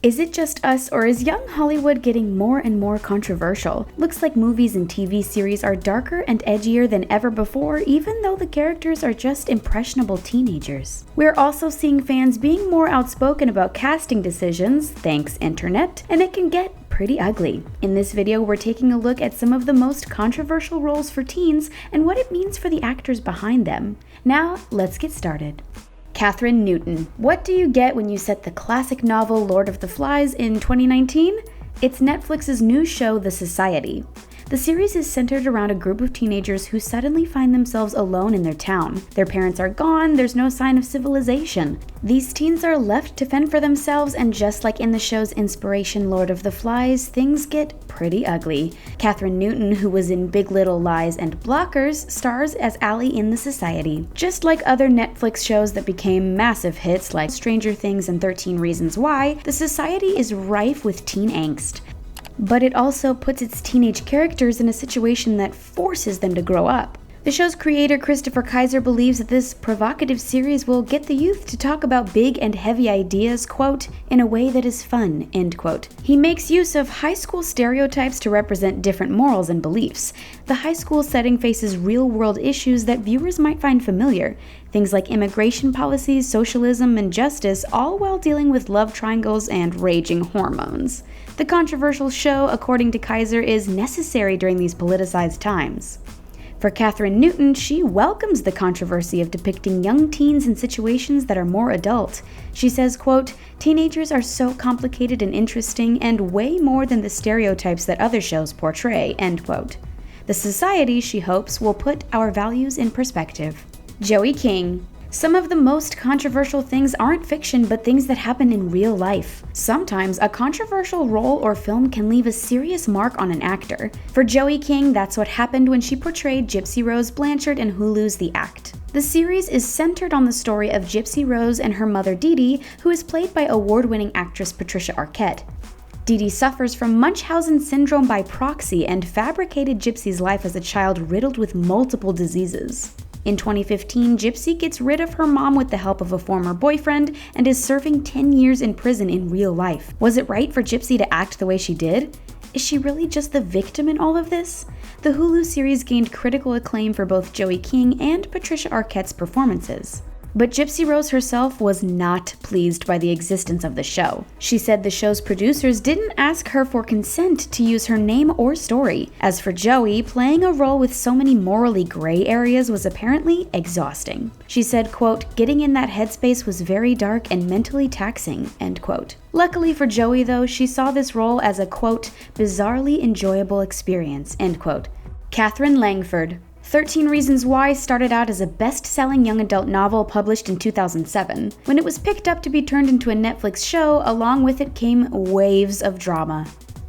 Is it just us, or is young Hollywood getting more and more controversial? Looks like movies and TV series are darker and edgier than ever before, even though the characters are just impressionable teenagers. We're also seeing fans being more outspoken about casting decisions, thanks internet, and it can get pretty ugly. In this video, we're taking a look at some of the most controversial roles for teens and what it means for the actors behind them. Now, let's get started. Katherine Newton. What do you get when you set the classic novel Lord of the Flies in 2019? It's Netflix's new show, The Society. The series is centered around a group of teenagers who suddenly find themselves alone in their town. Their parents are gone, there's no sign of civilization. These teens are left to fend for themselves, and just like in the show's inspiration Lord of the Flies, things get pretty ugly. Katherine Newton, who was in Big Little Lies and Blockers, stars as Allie in The Society. Just like other Netflix shows that became massive hits like Stranger Things and 13 Reasons Why, The Society is rife with teen angst. But it also puts its teenage characters in a situation that forces them to grow up. The show's creator, Christopher Kaiser, believes that this provocative series will get the youth to talk about big and heavy ideas, quote, in a way that is fun, end quote. He makes use of high school stereotypes to represent different morals and beliefs. The high school setting faces real-world issues that viewers might find familiar. Things like immigration policies, socialism, and justice, all while dealing with love triangles and raging hormones. The controversial show, according to Kaiser, is necessary during these politicized times. For Katherine Newton, she welcomes the controversy of depicting young teens in situations that are more adult. She says, quote, "Teenagers are so complicated and interesting and way more than the stereotypes that other shows portray," end quote. The Society, she hopes, will put our values in perspective. Joey King. Some of the most controversial things aren't fiction, but things that happen in real life. Sometimes, a controversial role or film can leave a serious mark on an actor. For Joey King, that's what happened when she portrayed Gypsy Rose Blanchard in Hulu's The Act. The series is centered on the story of Gypsy Rose and her mother Dee Dee, who is played by award-winning actress Patricia Arquette. Dee Dee suffers from Munchausen syndrome by proxy and fabricated Gypsy's life as a child riddled with multiple diseases. In 2015, Gypsy gets rid of her mom with the help of a former boyfriend and is serving 10 years in prison in real life. Was it right for Gypsy to act the way she did? Is she really just the victim in all of this? The Hulu series gained critical acclaim for both Joey King and Patricia Arquette's performances. But Gypsy Rose herself was not pleased by the existence of the show. She said the show's producers didn't ask her for consent to use her name or story. As for Joey, playing a role with so many morally gray areas was apparently exhausting. She said, quote, "Getting in that headspace was very dark and mentally taxing," end quote. Luckily for Joey, though, she saw this role as a, quote, "bizarrely enjoyable experience," end quote. Katherine Langford. 13 Reasons Why started out as a best-selling young adult novel published in 2007. When it was picked up to be turned into a Netflix show, along with it came waves of drama.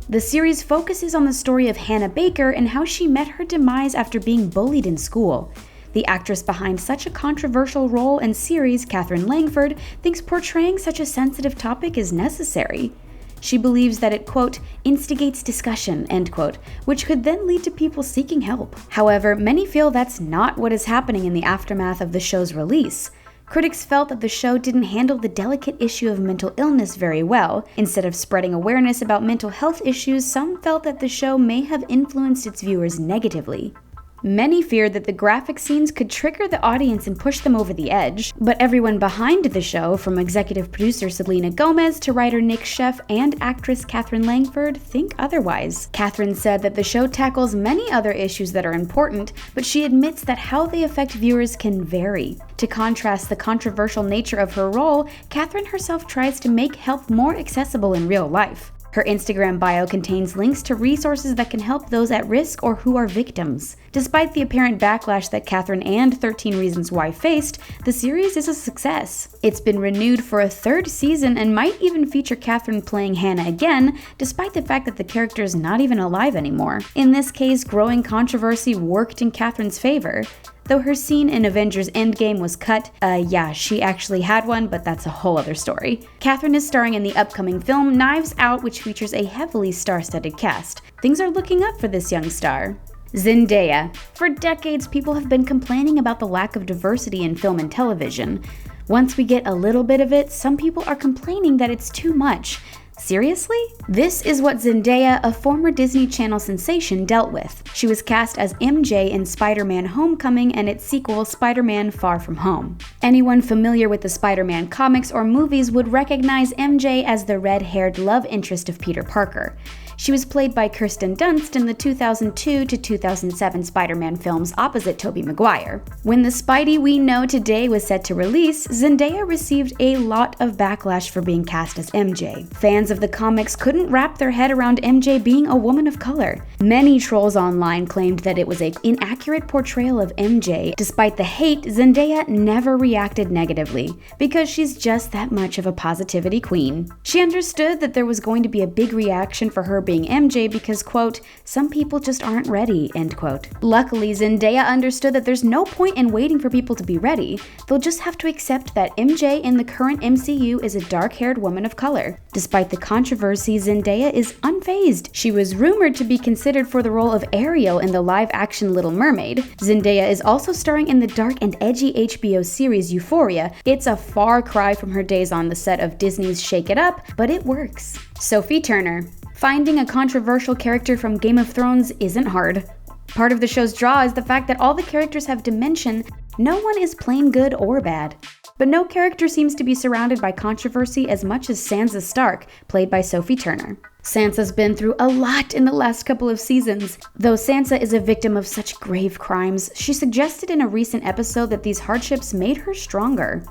The series focuses on the story of Hannah Baker and how she met her demise after being bullied in school. The actress behind such a controversial role and series, Katherine Langford, thinks portraying such a sensitive topic is necessary. She believes that it, quote, "instigates discussion," end quote, which could then lead to people seeking help. However, many feel that's not what is happening in the aftermath of the show's release. Critics felt that the show didn't handle the delicate issue of mental illness very well. Instead of spreading awareness about mental health issues, some felt that the show may have influenced its viewers negatively. Many feared that the graphic scenes could trigger the audience and push them over the edge, but everyone behind the show, from executive producer Selena Gomez to writer Nick Sheff and actress Katherine Langford, think otherwise. Katherine said that the show tackles many other issues that are important, but she admits that how they affect viewers can vary. To contrast the controversial nature of her role, Katherine herself tries to make help more accessible in real life. Her Instagram bio contains links to resources that can help those at risk or who are victims. Despite the apparent backlash that Katherine and 13 Reasons Why faced, the series is a success. It's been renewed for a third season and might even feature Katherine playing Hannah again, despite the fact that the character is not even alive anymore. In this case, growing controversy worked in Katherine's favor. Though her scene in Avengers ENDGAME was cut, yeah, she actually had one, but that's a whole other story. Katherine is starring in the upcoming film Knives Out, which features a heavily star-studded cast. Things are looking up for this young star. Zendaya. For decades, people have been complaining about the lack of diversity in film and television. Once we get a little bit of it, some people are complaining that it's too much. Seriously? This is what Zendaya, a former Disney Channel sensation, dealt with. She was cast as MJ in Spider-Man Homecoming and its sequel, Spider-Man Far From Home. Anyone familiar with the Spider-Man comics or movies would recognize MJ as the red-haired love interest of Peter Parker. She was played by Kirsten Dunst in the 2002 to 2007 Spider-Man films opposite Tobey Maguire. When the Spidey we know today was set to release, Zendaya received a lot of backlash for being cast as MJ. Fans of the comics couldn't wrap their head around MJ being a woman of color. Many trolls online claimed that it was an inaccurate portrayal of MJ. Despite the hate, Zendaya never reacted negatively, because she's just that much of a positivity queen. She understood that there was going to be a big reaction for her being MJ because, quote, some people just aren't ready, end quote. Luckily, Zendaya understood that there's no point in waiting for people to be ready. They'll just have to accept that MJ in the current MCU is a dark-haired woman of color. Despite the controversy, Zendaya is unfazed. She was rumored to be considered for the role of Ariel in the live-action Little Mermaid. Zendaya is also starring in the dark and edgy HBO series EUPHORIA. It's a far cry from her days on the set of Disney's Shake It Up, but it works. Sophie Turner. Finding a controversial character from Game of Thrones isn't hard. Part of the show's draw is the fact that all the characters have dimension. No one is plain good or bad. But no character seems to be surrounded by controversy as much as Sansa Stark, played by Sophie Turner. Sansa's been through a lot in the last couple of seasons. Though Sansa is a victim of such grave crimes, she suggested in a recent episode that these hardships made her stronger.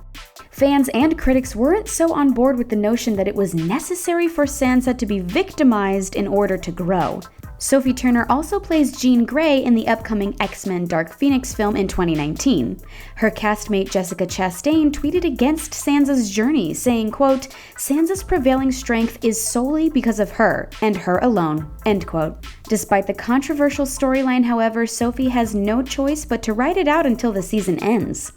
Fans and critics weren't so on board with the notion that it was necessary for Sansa to be victimized in order to grow. Sophie Turner also plays Jean Grey in the upcoming X-Men Dark Phoenix film in 2019. Her castmate Jessica Chastain tweeted against Sansa's journey, saying, quote, Sansa's prevailing strength is solely because of her, and her alone, end quote. Despite the controversial storyline, however, Sophie has no choice but to ride it out until the season ends.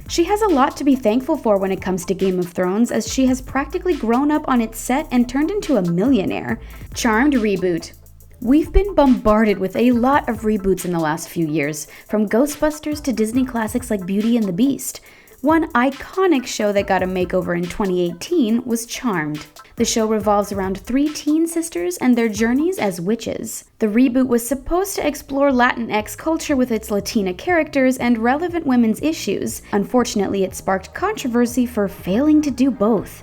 She has a lot to be thankful for when it comes to Game of Thrones, as she has practically grown up on its set and turned into a millionaire. Charmed reboot. We've been bombarded with a lot of reboots in the last few years, from Ghostbusters to Disney classics like Beauty and the Beast. One iconic show that got a makeover in 2018 was Charmed. The show revolves around 3 teen sisters and their journeys as witches. The reboot was supposed to explore Latinx culture with its Latina characters and relevant women's issues. Unfortunately, it sparked controversy for failing to do both.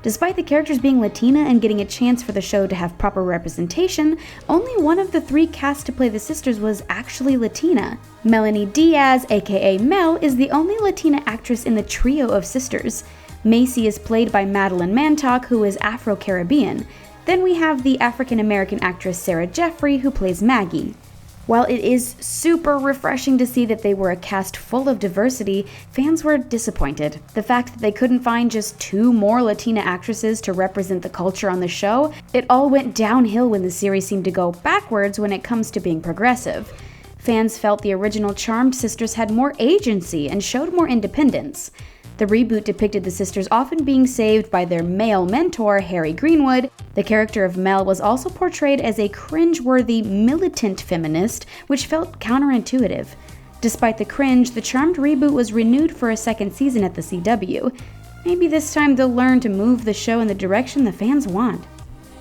Despite the characters being Latina and getting a chance for the show to have proper representation, only one of the 3 cast to play the sisters was actually Latina. Melanie Diaz, aka Mel, is the only Latina actress in the trio of sisters. Macy is played by Madeline Mantock, who is Afro-Caribbean. Then we have the African-American actress Sarah Jeffrey, who plays Maggie. While it is super refreshing to see that they were a cast full of diversity, fans were disappointed. The fact that they couldn't find just 2 more Latina actresses to represent the culture on the show, it all went downhill when the series seemed to go backwards when it comes to being progressive. Fans felt the original Charmed sisters had more agency and showed more independence. The reboot depicted the sisters often being saved by their male mentor, Harry Greenwood. The character of Mel was also portrayed as a cringe-worthy, militant feminist, which felt counterintuitive. Despite the cringe, the Charmed reboot was renewed for a 2nd season at the CW. Maybe this time they'll learn to move the show in the direction the fans want.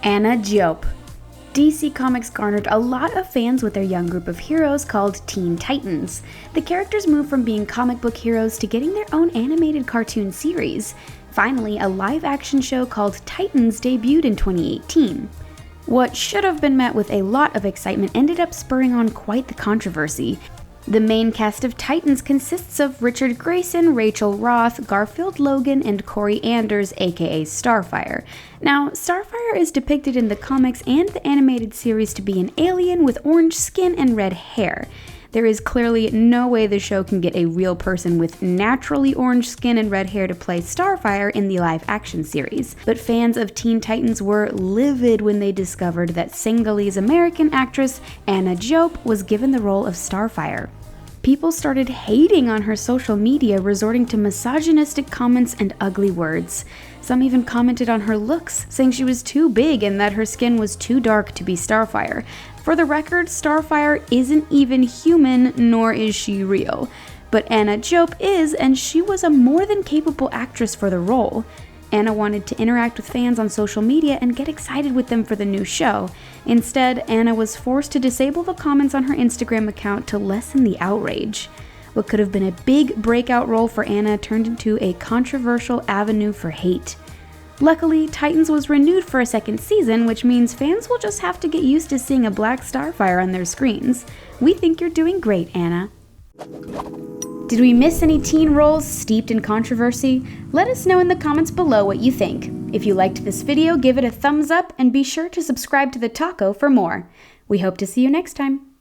Anna Diop. DC Comics garnered a lot of fans with their young group of heroes called Teen Titans. The characters moved from being comic book heroes to getting their own animated cartoon series. Finally, a live-action show called Titans debuted in 2018. What should have been met with a lot of excitement ended up spurring on quite the controversy. The main cast of Titans consists of Richard Grayson, Rachel Roth, Garfield Logan, and Corey Anders, aka Starfire. Now, Starfire is depicted in the comics and the animated series to be an alien with orange skin and red hair. There is clearly no way the show can get a real person with naturally orange skin and red hair to play Starfire in the live-action series. But fans of Teen Titans were livid when they discovered that Senegalese American actress Anna Diop was given the role of Starfire. People started hating on her social media, resorting to misogynistic comments and ugly words. Some even commented on her looks, saying she was too big and that her skin was too dark to be Starfire. For the record, Starfire isn't even human, nor is she real. But Anna Diop is, and she was a more than capable actress for the role. Anna wanted to interact with fans on social media and get excited with them for the new show. Instead, Anna was forced to disable the comments on her Instagram account to lessen the outrage. What could have been a big breakout role for Anna turned into a controversial avenue for hate. Luckily, Titans was renewed for a second season, which means fans will just have to get used to seeing a black starfire on their screens. We think you're doing great, Anna. Did we miss any teen roles steeped in controversy? Let us know in the comments below what you think. If you liked this video, give it a thumbs up and be sure to subscribe to the Taco for more. We hope to see you next time.